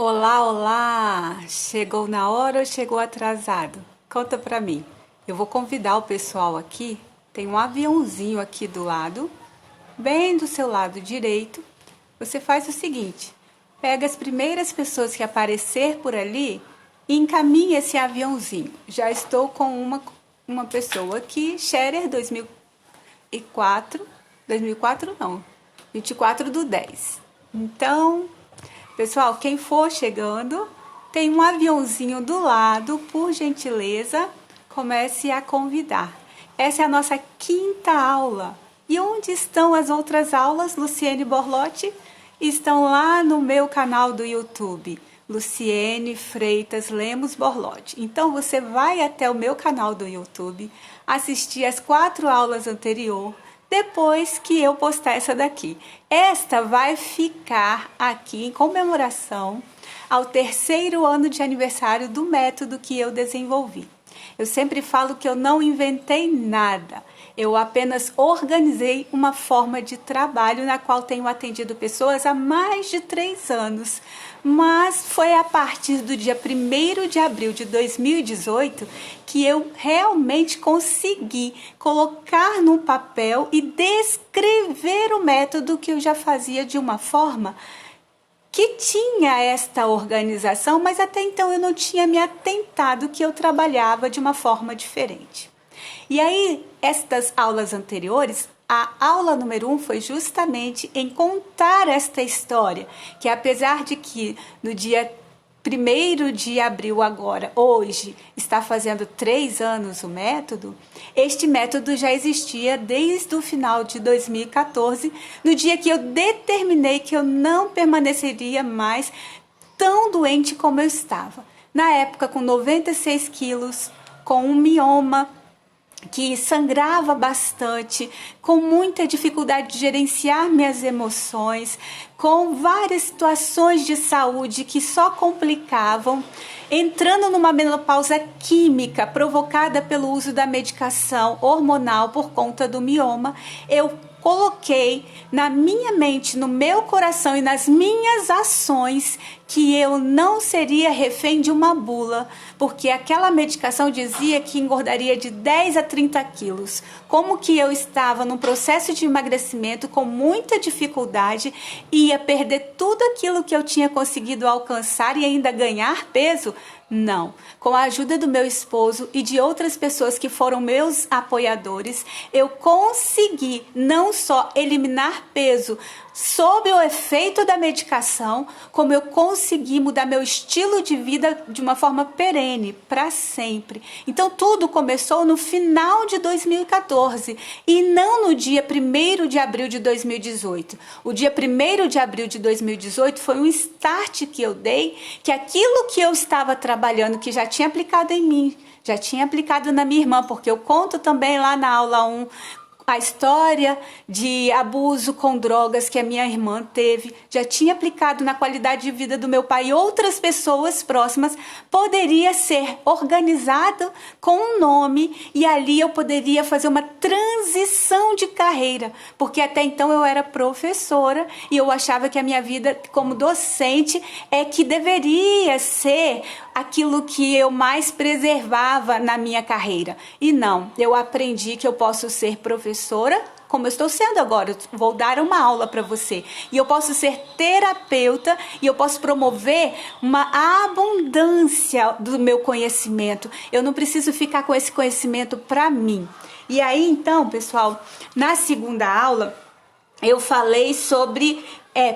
Olá, olá! Chegou na hora ou chegou atrasado? Conta pra mim. Eu vou convidar o pessoal aqui. Tem um aviãozinho aqui do lado, bem do seu lado direito. Você faz o seguinte: pega as primeiras pessoas que aparecer por ali e encaminha esse aviãozinho. Já estou com uma pessoa aqui, Scherer 2004, 2004 não, 24/10. Então, pessoal, quem for chegando, tem um aviãozinho do lado, por gentileza, comece a convidar. Essa é a nossa quinta aula. E onde estão as outras aulas, Luciene Borlotti? Estão lá no meu canal do YouTube, Luciene Freitas Lemos Borlotti. Então você vai até o meu canal do YouTube, assistir as 4 aulas anteriores, depois que eu postar essa daqui. Esta vai ficar aqui em comemoração ao 3º ano de aniversário do método que eu desenvolvi. Eu sempre falo que eu não inventei nada. Eu apenas organizei uma forma de trabalho na qual tenho atendido pessoas há mais de 3 anos. Mas foi a partir do dia 1º de abril de 2018 que eu realmente consegui colocar no papel e descrever o método que eu já fazia de uma forma que tinha esta organização, mas até então eu não tinha me atentado que eu trabalhava de uma forma diferente. E aí, estas aulas anteriores, a aula número 1 foi justamente em contar esta história, que apesar de que no dia 1º de abril agora, hoje, está fazendo 3 anos o método, este método já existia desde o final de 2014, no dia que eu determinei que eu não permaneceria mais tão doente como eu estava. Na época, com 96 quilos, com um mioma, que sangrava bastante, com muita dificuldade de gerenciar minhas emoções, com várias situações de saúde que só complicavam, entrando numa menopausa química provocada pelo uso da medicação hormonal por conta do mioma, eu coloquei na minha mente, no meu coração e nas minhas ações que eu não seria refém de uma bula, porque aquela medicação dizia que engordaria de 10 a 30 quilos. Como que eu estava num processo de emagrecimento com muita dificuldade, ia perder tudo aquilo que eu tinha conseguido alcançar e ainda ganhar peso? Não. Com a ajuda do meu esposo e de outras pessoas que foram meus apoiadores, eu consegui não só eliminar peso sob o efeito da medicação, como eu consegui mudar meu estilo de vida de uma forma perene, para sempre. Então tudo começou no final de 2014 e não no dia 1º de abril de 2018. O dia 1º de abril de 2018 foi um start que eu dei, que aquilo que eu estava trabalhando, que já tinha aplicado em mim, já tinha aplicado na minha irmã, porque eu conto também lá na aula 1 a história de abuso com drogas que a minha irmã teve, já tinha aplicado na qualidade de vida do meu pai e outras pessoas próximas, poderia ser organizado com um nome e ali eu poderia fazer uma transição de carreira, porque até então eu era professora e eu achava que a minha vida como docente é que deveria ser aquilo que eu mais preservava na minha carreira. E não, eu aprendi que eu posso ser professora, como eu estou sendo agora. Eu vou dar uma aula para você. E eu posso ser terapeuta e eu posso promover uma abundância do meu conhecimento. Eu não preciso ficar com esse conhecimento para mim. E aí, então, pessoal, na segunda aula, eu falei sobre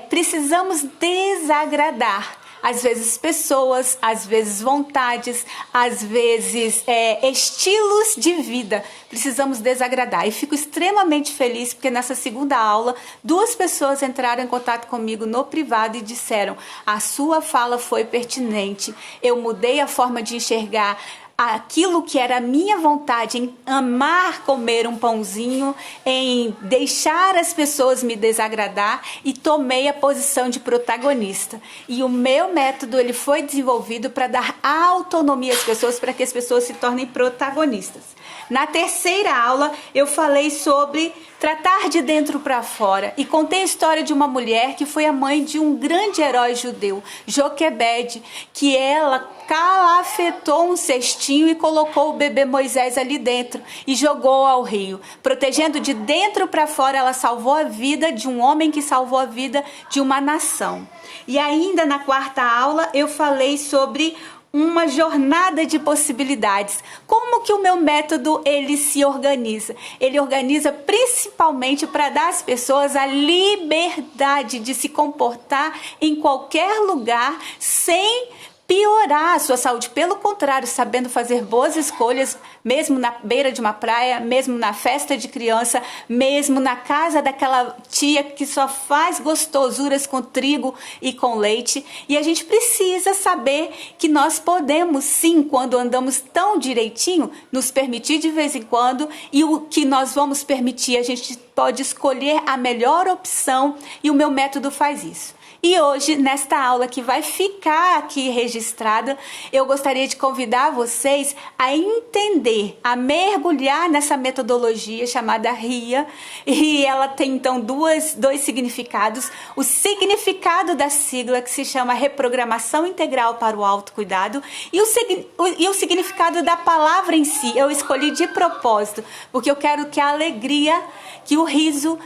precisamos desagradar. Às vezes pessoas, às vezes vontades, às vezes estilos de vida. Precisamos desagradar. E fico extremamente feliz porque nessa segunda aula, 2 pessoas entraram em contato comigo no privado e disseram: a sua fala foi pertinente. Eu mudei a forma de enxergar aquilo que era a minha vontade, em amar comer um pãozinho, em deixar as pessoas me desagradar, e tomei a posição de protagonista. E o meu método ele foi desenvolvido para dar autonomia às pessoas, para que as pessoas se tornem protagonistas. Na terceira aula eu falei sobre tratar de dentro para fora e contei a história de uma mulher que foi a mãe de um grande herói judeu, Joquebede, que ela calafetou um cestinho e colocou o bebê Moisés ali dentro e jogou ao rio. Protegendo de dentro para fora, ela salvou a vida de um homem que salvou a vida de uma nação. E ainda na quarta aula eu falei sobre uma jornada de possibilidades. Como que o meu método ele se organiza? Ele organiza principalmente para dar às pessoas a liberdade de se comportar em qualquer lugar sem piorar a sua saúde. Pelo contrário, sabendo fazer boas escolhas, mesmo na beira de uma praia, mesmo na festa de criança, mesmo na casa daquela tia que só faz gostosuras com trigo e com leite. E a gente precisa saber que nós podemos sim, quando andamos tão direitinho, nos permitir de vez em quando, e o que nós vamos permitir, a gente pode escolher a melhor opção, e o meu método faz isso. E hoje, nesta aula que vai ficar aqui registrada, eu gostaria de convidar vocês a entender, a mergulhar nessa metodologia chamada RIA. E ela tem então dois significados. O significado da sigla, que se chama Reprogramação Integral para o Autocuidado, e o significado da palavra em si. Eu escolhi de propósito, porque eu quero que a alegria, que o riso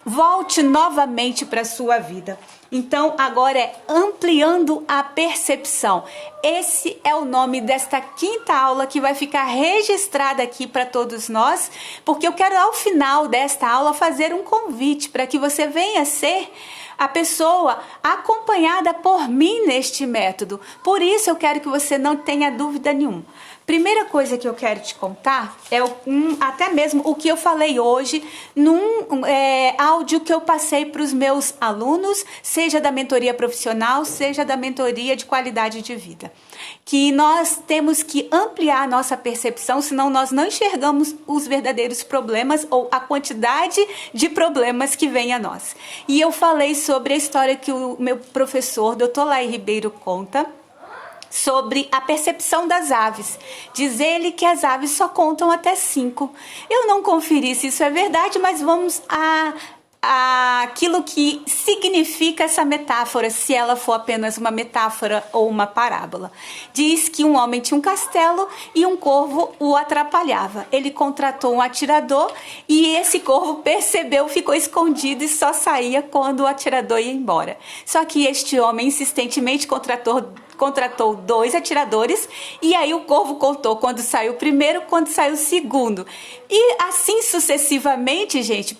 volte novamente para a sua vida. Então, agora é ampliando a percepção. Esse é o nome desta quinta aula que vai ficar registrada aqui para todos nós, porque eu quero, ao final desta aula, fazer um convite para que você venha ser a pessoa acompanhada por mim neste método. Por isso, eu quero que você não tenha dúvida nenhuma. Primeira coisa que eu quero te contar é até mesmo o que eu falei hoje num áudio que eu passei para os meus alunos, seja da mentoria profissional, seja da mentoria de qualidade de vida. Que nós temos que ampliar a nossa percepção, senão nós não enxergamos os verdadeiros problemas ou a quantidade de problemas que vem a nós. E eu falei sobre a história que o meu professor, Dr. Laí Ribeiro, conta, sobre a percepção das aves. Diz ele que as aves só contam até 5. Eu não conferi se isso é verdade, mas vamos aquilo que significa essa metáfora, se ela for apenas uma metáfora ou uma parábola. Diz que um homem tinha um castelo e um corvo o atrapalhava. Ele contratou um atirador e esse corvo percebeu, ficou escondido e só saía quando o atirador ia embora. Só que este homem insistentemente contratou 2 atiradores, e aí o corvo contou quando saiu o primeiro, quando saiu o segundo. E assim sucessivamente, gente,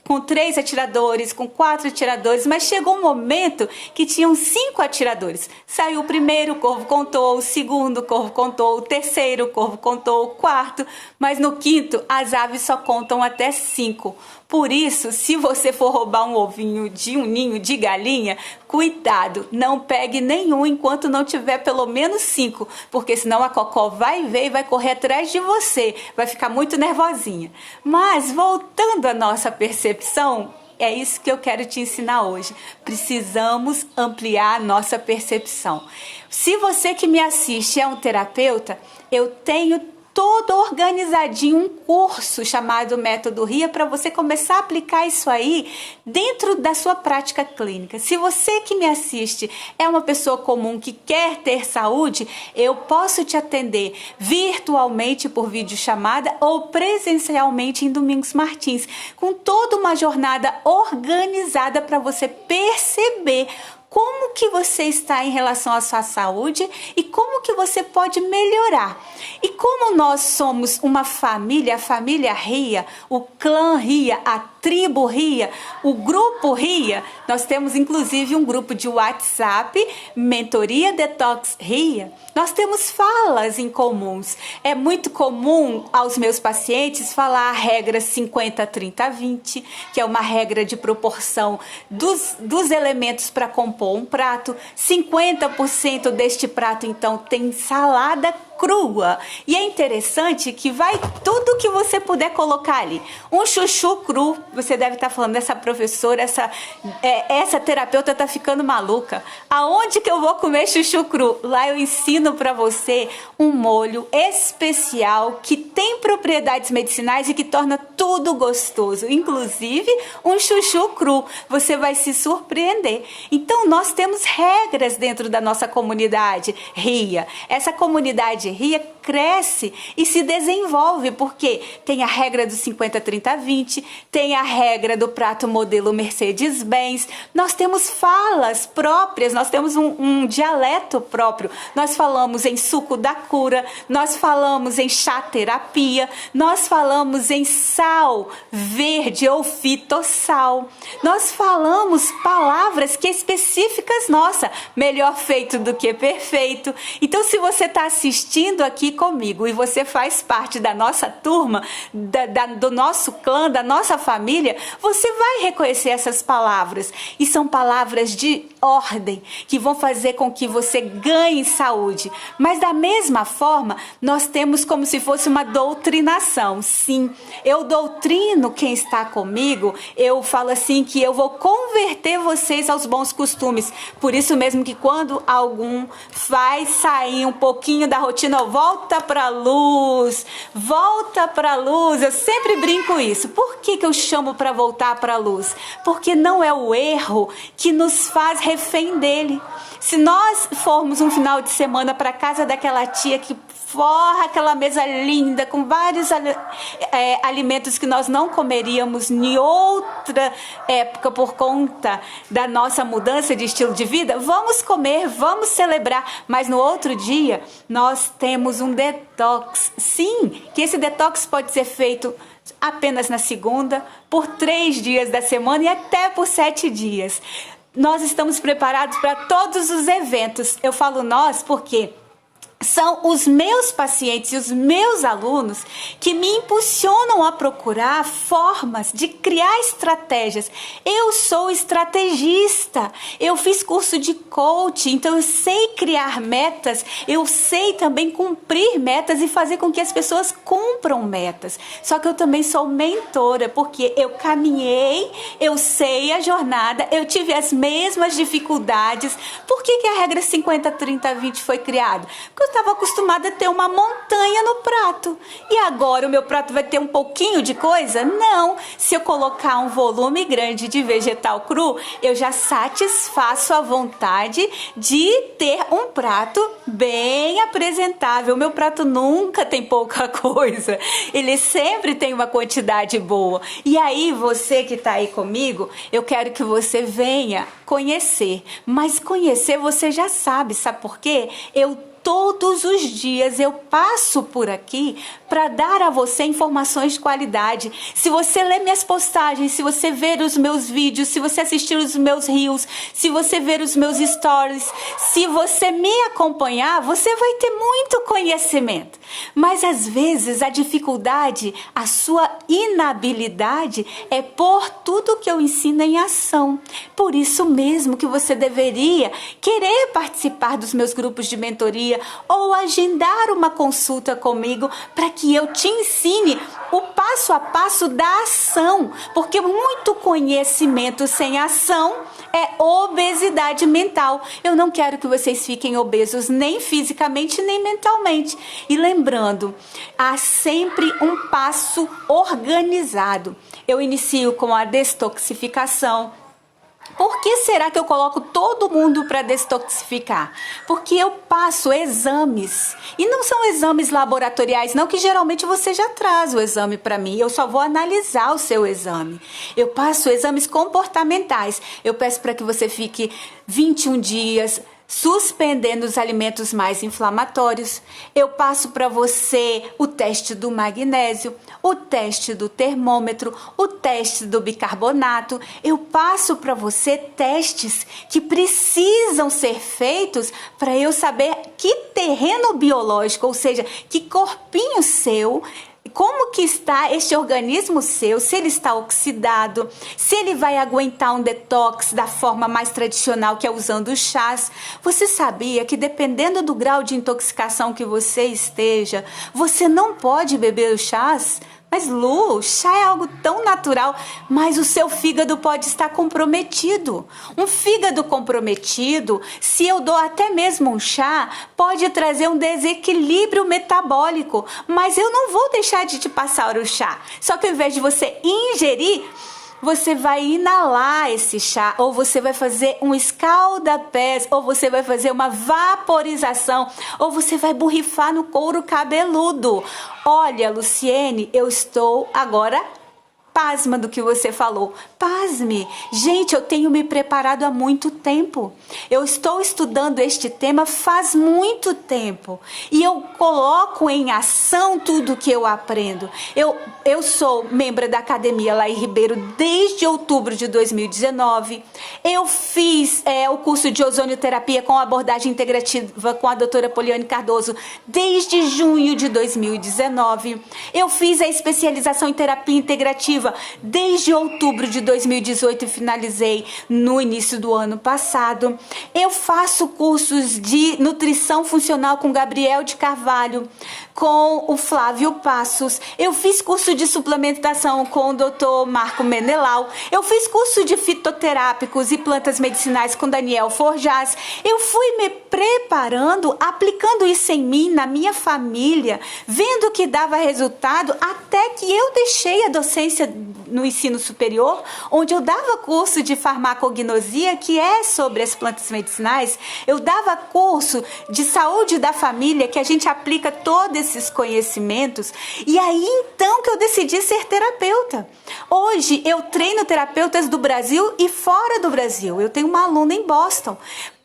com 3 atiradores, com 4 atiradores, mas chegou um momento que tinham 5 atiradores. Saiu o primeiro, o corvo contou, o segundo, o corvo contou, o terceiro, o corvo contou, o quarto, mas no quinto as aves só contam até 5. Por isso, se você for roubar um ovinho de um ninho de galinha, cuidado, não pegue nenhum enquanto não tiver pelo menos 5, porque senão a cocó vai ver e vai correr atrás de você, vai ficar muito nervosinha. Mas voltando à nossa percepção, é isso que eu quero te ensinar hoje. Precisamos ampliar a nossa percepção. Se você que me assiste é um terapeuta, eu tenho todo organizadinho um curso chamado Método RIA para você começar a aplicar isso aí dentro da sua prática clínica. Se você que me assiste é uma pessoa comum que quer ter saúde, eu posso te atender virtualmente por videochamada ou presencialmente em Domingos Martins, com toda uma jornada organizada para você perceber como que você está em relação à sua saúde e como que você pode melhorar. E como nós somos uma família, a família RIA, o clã RIA, a tribo RIA, o grupo RIA, nós temos inclusive um grupo de WhatsApp, Mentoria Detox RIA, nós temos falas em comuns. É muito comum aos meus pacientes falar a regra 50-30-20, que é uma regra de proporção dos elementos para compor um prato. 50% deste prato, então, tem salada crua. E é interessante que vai tudo que você puder colocar ali. Um chuchu cru, você deve estar falando, essa professora, essa terapeuta está ficando maluca. Aonde que eu vou comer chuchu cru? Lá eu ensino para você um molho especial que tem propriedades medicinais e que torna tudo gostoso, inclusive um chuchu cru. Você vai se surpreender. Então nós temos regras dentro da nossa comunidade RIA. Essa comunidade RIA cresce e se desenvolve porque tem a regra do 50-30-20, tem a regra do prato modelo Mercedes-Benz. Nós temos falas próprias, nós temos um dialeto próprio. Nós falamos em suco da cura, nós falamos em chá terapia, nós falamos em sal verde ou fitossal. Nós falamos palavras que específicas nossa, melhor feito do que perfeito. Então, se você está assistindo aqui comigo e você faz parte da nossa turma, do nosso clã, da nossa família, você vai reconhecer essas palavras. E são palavras de ordem que vão fazer com que você ganhe saúde. Mas da mesma forma, nós temos como se fosse uma doutrinação. Sim, eu doutrino quem está comigo, eu falo assim que eu vou converter vocês aos bons costumes. Por isso mesmo que quando algum faz sair um pouquinho da rotina, volta para a luz, volta para a luz. Eu sempre brinco isso. Por que eu chamo para voltar para a luz? Porque não é o erro que nos faz refém dele. Se nós formos um final de semana para casa daquela tia que forra aquela mesa linda com vários alimentos que nós não comeríamos em outra época por conta da nossa mudança de estilo de vida, vamos comer, vamos celebrar, mas no outro dia nós temos um detox. Sim, que esse detox pode ser feito apenas na segunda, por 3 dias da semana e até por 7 dias. Nós estamos preparados para todos os eventos. Eu falo nós porque são os meus pacientes e os meus alunos que me impulsionam a procurar formas de criar estratégias. Eu sou estrategista, eu fiz curso de coach, então eu sei criar metas, eu sei também cumprir metas e fazer com que as pessoas cumpram metas. Só que eu também sou mentora, porque eu caminhei, eu sei a jornada, eu tive as mesmas dificuldades. Por que a regra 50-30-20 foi criada? Porque eu estava acostumada a ter uma montanha no prato. E agora o meu prato vai ter um pouquinho de coisa? Não. Se eu colocar um volume grande de vegetal cru, eu já satisfaço a vontade de ter um prato bem apresentável. O meu prato nunca tem pouca coisa. Ele sempre tem uma quantidade boa. E aí, você que está aí comigo, eu quero que você venha conhecer. Mas conhecer você já sabe. Sabe por quê? Todos os dias eu passo por aqui para dar a você informações de qualidade. Se você ler minhas postagens, se você ver os meus vídeos, se você assistir os meus reels, se você ver os meus stories, se você me acompanhar, você vai ter muito conhecimento. Mas às vezes a dificuldade, a sua inabilidade é pôr tudo que eu ensino em ação. Por isso mesmo que você deveria querer participar dos meus grupos de mentoria ou agendar uma consulta comigo para que eu te ensine o passo a passo da ação, porque muito conhecimento sem ação é obesidade mental. Eu não quero que vocês fiquem obesos nem fisicamente nem mentalmente. E lembrando, há sempre um passo organizado. Eu inicio com a detoxificação. Por que será que eu coloco todo mundo para detoxificar? Porque eu passo exames. E não são exames laboratoriais, não, que geralmente você já traz o exame para mim. Eu só vou analisar o seu exame. Eu passo exames comportamentais. Eu peço para que você fique 21 dias suspendendo os alimentos mais inflamatórios. Eu passo para você o teste do magnésio, o teste do termômetro, o teste do bicarbonato. Eu passo para você testes que precisam ser feitos para eu saber que terreno biológico, ou seja, que corpinho seu como que está este organismo seu, se ele está oxidado, se ele vai aguentar um detox da forma mais tradicional, que é usando chás. Você sabia que dependendo do grau de intoxicação que você esteja, você não pode beber os chás? Mas Lu, chá é algo tão natural, mas o seu fígado pode estar comprometido. Um fígado comprometido, se eu dou até mesmo um chá, pode trazer um desequilíbrio metabólico, mas eu não vou deixar de te passar o chá. Só que ao invés de você ingerir, você vai inalar esse chá, ou você vai fazer um escalda-pés, ou você vai fazer uma vaporização, ou você vai borrifar no couro cabeludo. Olha, Luciene, eu estou agora pasma do que você falou. Pasme! Gente, eu tenho me preparado há muito tempo. Eu estou estudando este tema faz muito tempo. E eu coloco em ação tudo que eu aprendo. Eu sou membro da Academia Laí Ribeiro desde outubro de 2019. Eu fiz o curso de ozonioterapia com abordagem integrativa com a doutora Poliane Cardoso desde junho de 2019. Eu fiz a especialização em terapia integrativa desde outubro de 2018 e finalizei no início do ano passado. Eu faço cursos de nutrição funcional com Gabriel de Carvalho, com o Flávio Passos. Eu fiz curso de suplementação com o Dr. Marco Menelau. Eu fiz curso de fitoterápicos e plantas medicinais com Daniel Forjaz. Eu fui me preparando, aplicando isso em mim, na minha família, vendo que dava resultado, até que eu deixei a docência no ensino superior, onde eu dava curso de farmacognosia, que é sobre as plantas medicinais. Eu dava curso de saúde da família, que a gente aplica todos esses conhecimentos. E aí, então, que eu decidi ser terapeuta. Hoje, eu treino terapeutas do Brasil e fora do Brasil. Eu tenho uma aluna em Boston.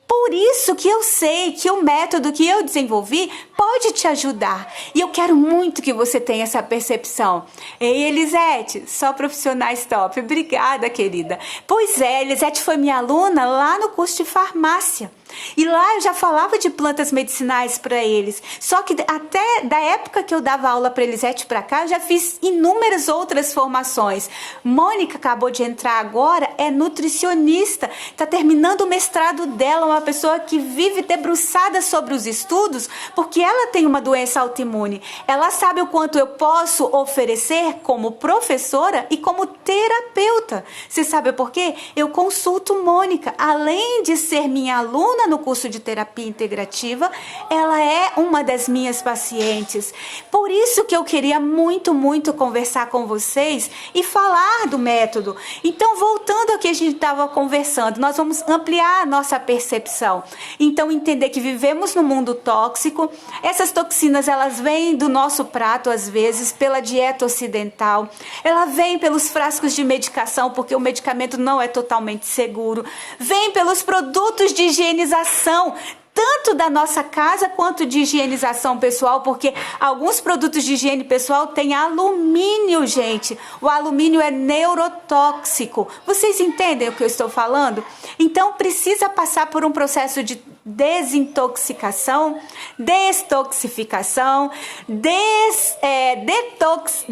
Por isso que eu sei que o método que eu desenvolvi pode te ajudar. E eu quero muito que você tenha essa percepção. Ei, Elisete, só profissionais top. Obrigada, querida. Pois é, Elisete foi minha aluna lá no curso de farmácia. E lá eu já falava de plantas medicinais para eles. Só que até da época que eu dava aula para Elisete para cá, eu já fiz inúmeras outras formações. Mônica acabou de entrar agora, é nutricionista, está terminando o mestrado dela, uma pessoa que vive debruçada sobre os estudos, porque ela tem uma doença autoimune. Ela sabe o quanto eu posso oferecer como professora e como terapeuta. Você sabe por quê? Eu consulto Mônica, além de ser minha aluna no curso de terapia integrativa, ela é uma das minhas pacientes. Por isso que eu queria muito conversar com vocês e falar do método. Então, voltando ao que a gente estava conversando, nós vamos ampliar a nossa percepção. Então, entender que vivemos num mundo tóxico. Essas toxinas, elas vêm do nosso prato, às vezes, pela dieta ocidental. Ela vem pelos frascos de medicação, porque o medicamento não é totalmente seguro. Vem pelos produtos de higienização, tanto da nossa casa quanto de higienização pessoal, porque alguns produtos de higiene pessoal têm alumínio, gente. O alumínio é neurotóxico. Vocês entendem o que eu estou falando? Então, precisa passar por um processo de desintoxicação, destoxificação, detox,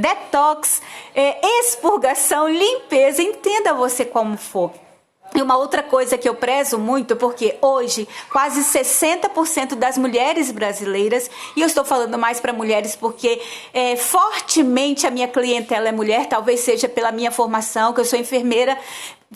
expurgação, limpeza. Entenda você como for. E uma outra coisa que eu prezo muito, porque hoje quase 60% das mulheres brasileiras, e eu estou falando mais para mulheres porque fortemente a minha clientela é mulher, talvez seja pela minha formação, que eu sou enfermeira,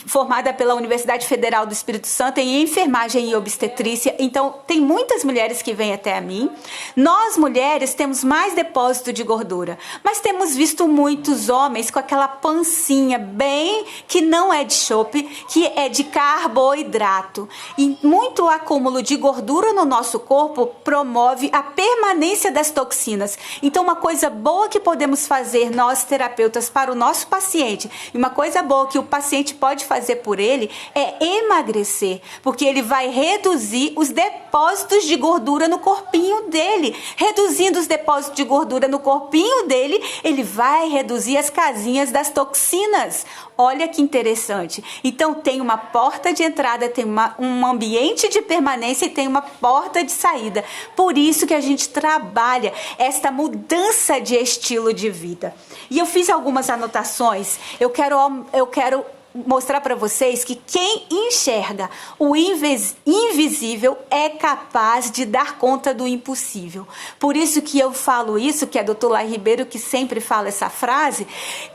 formada pela Universidade Federal do Espírito Santo em enfermagem e obstetrícia. Então, tem muitas mulheres que vêm até a mim. Nós, mulheres, temos mais depósito de gordura, mas temos visto muitos homens com aquela pancinha bem que não é de chope, que é de carboidrato. E muito acúmulo de gordura no nosso corpo promove a permanência das toxinas. Então, uma coisa boa que podemos fazer nós, terapeutas, para o nosso paciente, e uma coisa boa que o paciente pode pode fazer por ele é emagrecer, porque ele vai reduzir os depósitos de gordura no corpinho dele. Reduzindo os depósitos de gordura no corpinho dele, ele vai reduzir as casinhas das toxinas. Olha que interessante. Então tem uma porta de entrada, tem um ambiente de permanência e tem uma porta de saída. Por isso que a gente trabalha esta mudança de estilo de vida. E eu fiz algumas anotações. Eu quero mostrar para vocês que quem enxerga o invisível é capaz de dar conta do impossível. Por isso que eu falo isso, que é a Dr. Lai Ribeiro que sempre fala essa frase,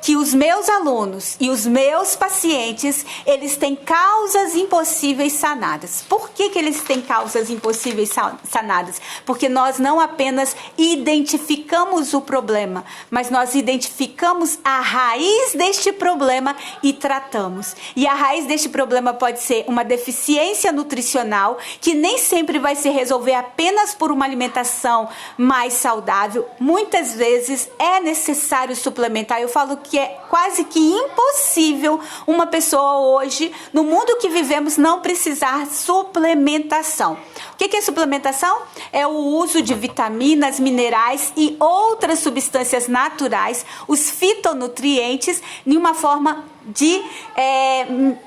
que os meus alunos e os meus pacientes, eles têm causas impossíveis sanadas. Por que eles têm causas impossíveis sanadas? Porque nós não apenas identificamos o problema, mas nós identificamos a raiz deste problema e tratamos. E a raiz deste problema pode ser uma deficiência nutricional, que nem sempre vai se resolver apenas por uma alimentação mais saudável. Muitas vezes é necessário suplementar. Eu falo que é quase que impossível uma pessoa hoje, no mundo que vivemos, não precisar suplementação. O que é suplementação? É o uso de vitaminas, minerais e outras substâncias naturais, os fitonutrientes, em uma forma de,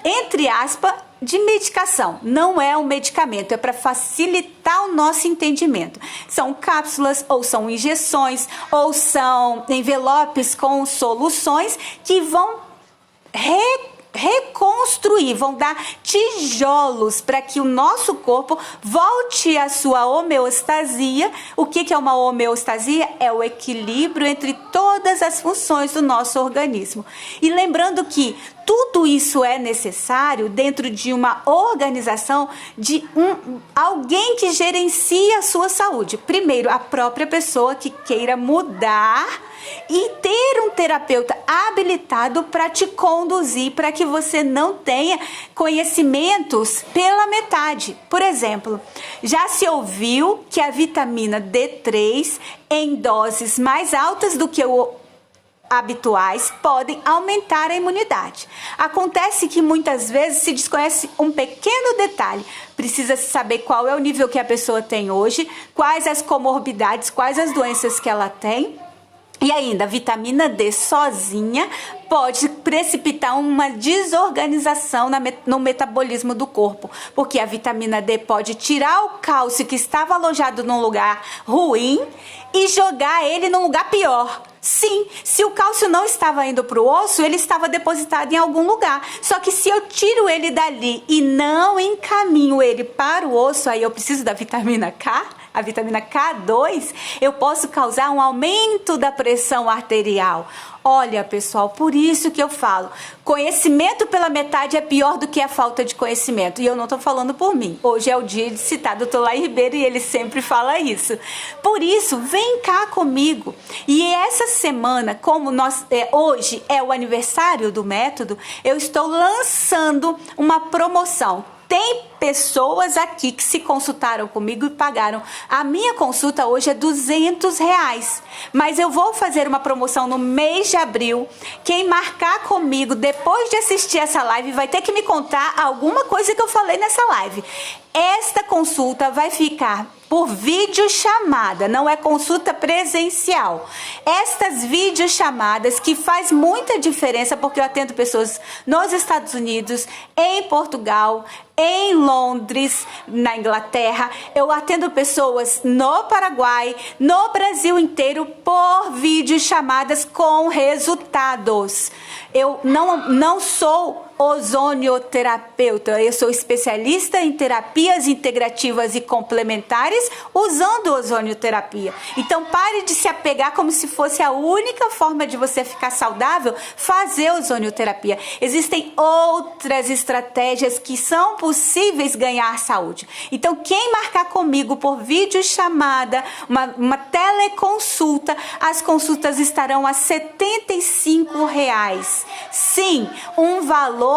entre aspas, de medicação. Não é um medicamento, é para facilitar o nosso entendimento. São cápsulas, ou são injeções, ou são envelopes com soluções que vão reconstruir, vão dar tijolos para que o nosso corpo volte à sua homeostasia. O que é uma homeostasia? É o equilíbrio entre todas as funções do nosso organismo. E lembrando que tudo isso é necessário dentro de uma organização de alguém que gerencia a sua saúde. Primeiro, a própria pessoa que queira mudar e ter um terapeuta habilitado para te conduzir, para que você não tenha conhecimentos pela metade. Por exemplo, já se ouviu que a vitamina D3 em doses mais altas do que o habituais podem aumentar a imunidade. Acontece que muitas vezes se desconhece um pequeno detalhe. Precisa se saber qual é o nível que a pessoa tem hoje, quais as comorbidades, quais as doenças que ela tem. E ainda, a vitamina D sozinha pode precipitar uma desorganização no metabolismo do corpo, porque a vitamina D pode tirar o cálcio que estava alojado num lugar ruim e jogar ele num lugar pior. Sim, se o cálcio não estava indo para o osso, ele estava depositado em algum lugar. Só que se eu tiro ele dali e não encaminho ele para o osso, aí eu preciso da vitamina K, a vitamina K2, eu posso causar um aumento da pressão arterial. Olha, pessoal, por isso que eu falo, conhecimento pela metade é pior do que a falta de conhecimento. E eu não estou falando por mim. Hoje é o dia de citar o Dr. Lai Ribeiro e ele sempre fala isso. Por isso, vem cá comigo. E essa semana, como hoje é o aniversário do método, eu estou lançando uma promoção. Tem pessoas aqui que se consultaram comigo e pagaram. A minha consulta hoje é R$200, mas eu vou fazer uma promoção no mês de abril. Quem marcar comigo depois de assistir essa live vai ter que me contar alguma coisa que eu falei nessa live. Esta consulta vai ficar por videochamada, não é consulta presencial. Estas videochamadas que faz muita diferença, porque eu atendo pessoas nos Estados Unidos, em Portugal, em Londres, na Inglaterra. Eu atendo pessoas no Paraguai, no Brasil inteiro, por videochamadas com resultados. Eu não sou ozonioterapeuta, eu sou especialista em terapias integrativas e complementares usando ozonioterapia. Então pare de se apegar como se fosse a única forma de você ficar saudável, fazer ozonioterapia. Existem outras estratégias que são possíveis ganhar saúde. Então quem marcar comigo por videochamada, uma teleconsulta, as consultas estarão a R$75. Sim, um valor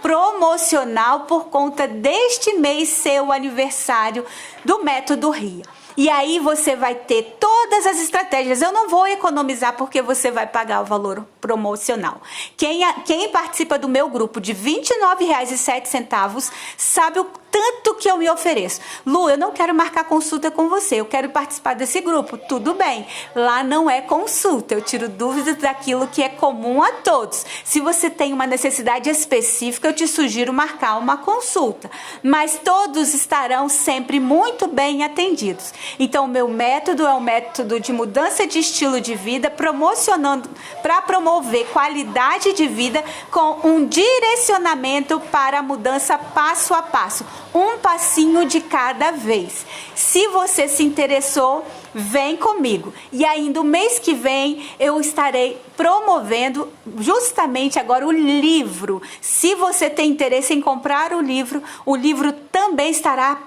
promocional por conta deste mês ser o aniversário do Método RIA. E aí você vai ter todas as estratégias. Eu não vou economizar porque você vai pagar o valor promocional. Quem participa do meu grupo de R$ 29,07 sabe o tanto que eu me ofereço. Lu, eu não quero marcar consulta com você, eu quero participar desse grupo. Tudo bem, lá não é consulta, eu tiro dúvidas daquilo que é comum a todos. Se você tem uma necessidade específica, eu te sugiro marcar uma consulta. Mas todos estarão sempre muito bem atendidos. Então, o meu método é um método de mudança de estilo de vida, promocionando para promover qualidade de vida com um direcionamento para a mudança passo a passo. Um passinho de cada vez. Se você se interessou, vem comigo. E ainda o mês que vem eu estarei promovendo justamente agora o livro. Se você tem interesse em comprar o livro também estará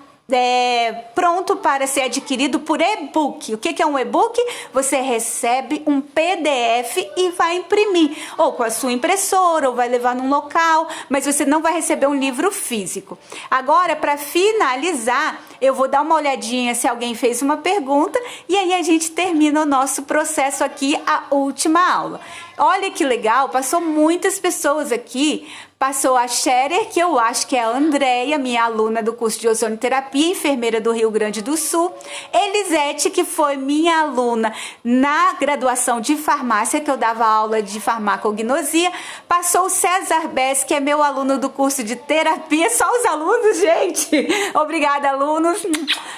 pronto para ser adquirido por e-book. O que é um e-book? Você recebe um PDF e vai imprimir, ou com a sua impressora, ou vai levar num local, mas você não vai receber um livro físico. Agora, para finalizar, eu vou dar uma olhadinha se alguém fez uma pergunta e aí a gente termina o nosso processo aqui, a última aula. Olha que legal, passou muitas pessoas aqui. Passou a Scherer, que eu acho que é a Andréia, minha aluna do curso de ozonioterapia, enfermeira do Rio Grande do Sul. Elisete, que foi minha aluna na graduação de farmácia, que eu dava aula de farmacognosia. Passou o César Bess, que é meu aluno do curso de terapia. Só os alunos, gente! Obrigada, alunos!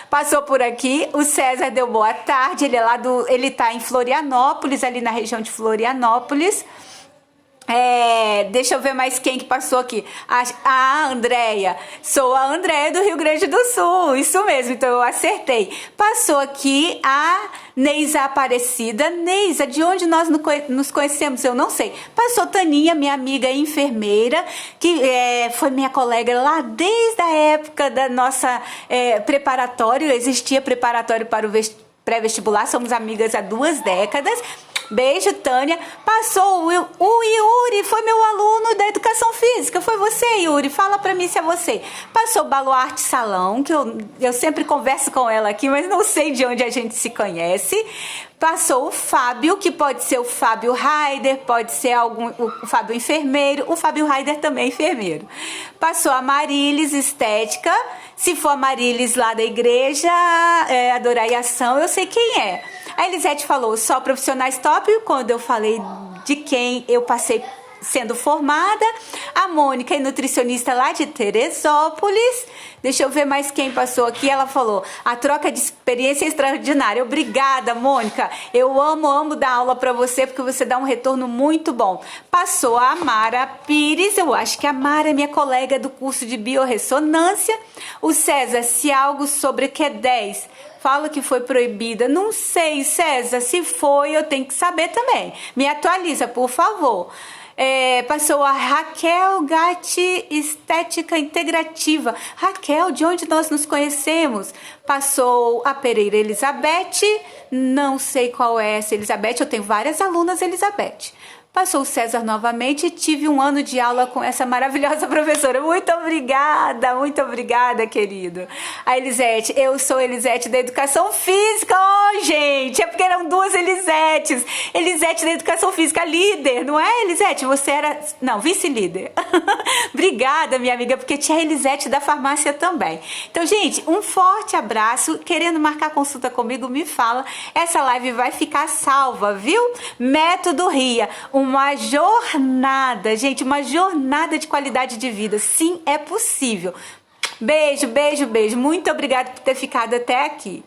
Passou por aqui. O César deu boa tarde. Ele tá em Florianópolis, ali na região de Florianópolis. Deixa eu ver mais quem que passou aqui. A Andréia. Sou a Andréia do Rio Grande do Sul. Isso mesmo, então eu acertei. Passou aqui a Neisa Aparecida. Neisa, de onde nós nos conhecemos? Eu não sei. Passou Taninha, minha amiga enfermeira, que foi minha colega lá desde a época da nossa preparatório. Existia preparatório para o pré-vestibular. Somos amigas há 2 décadas. Beijo, Tânia. Passou o Yuri, foi meu aluno da educação física. Foi você, Yuri? Fala pra mim se é você. Passou o Baluarte Salão, que eu sempre converso com ela aqui, mas não sei de onde a gente se conhece. Passou o Fábio, que pode ser o Fábio Raider, pode ser o Fábio enfermeiro. O Fábio Raider também é enfermeiro. Passou a Marilis Estética. Se for a Marilis lá da igreja, Adorar e Ação, eu sei quem é. A Elisete falou, só profissionais top, quando eu falei de quem eu passei sendo formada. A Mônica é nutricionista lá de Teresópolis. Deixa eu ver mais quem passou aqui. Ela falou, a troca de experiência é extraordinária. Obrigada, Mônica. Eu amo dar aula para você, porque você dá um retorno muito bom. Passou a Mara Pires. Eu acho que a Mara é minha colega do curso de biorressonância. O César, se algo sobre Q10 fala que foi proibida. Não sei, César, se foi, eu tenho que saber também. Me atualiza, por favor. Passou a Raquel Gatti, Estética Integrativa. Raquel, de onde nós nos conhecemos? Passou a Pereira Elizabeth, não sei qual é essa Elizabeth, eu tenho várias alunas Elizabeth. Passou o César novamente e tive um ano de aula com essa maravilhosa professora. Muito obrigada, querido. A Elisete, eu sou Elisete da Educação Física. Oh, gente, é porque eram 2 Elisetes. Elisete da Educação Física, líder, não é, Elisete? Você era, não, vice-líder. Obrigada, minha amiga, porque tinha a Elisete da farmácia também. Então, gente, um forte abraço. Querendo marcar consulta comigo, me fala. Essa live vai ficar salva, viu? Método RIA. Uma jornada, gente, uma jornada de qualidade de vida. Sim, é possível. Beijo. Muito obrigada por ter ficado até aqui.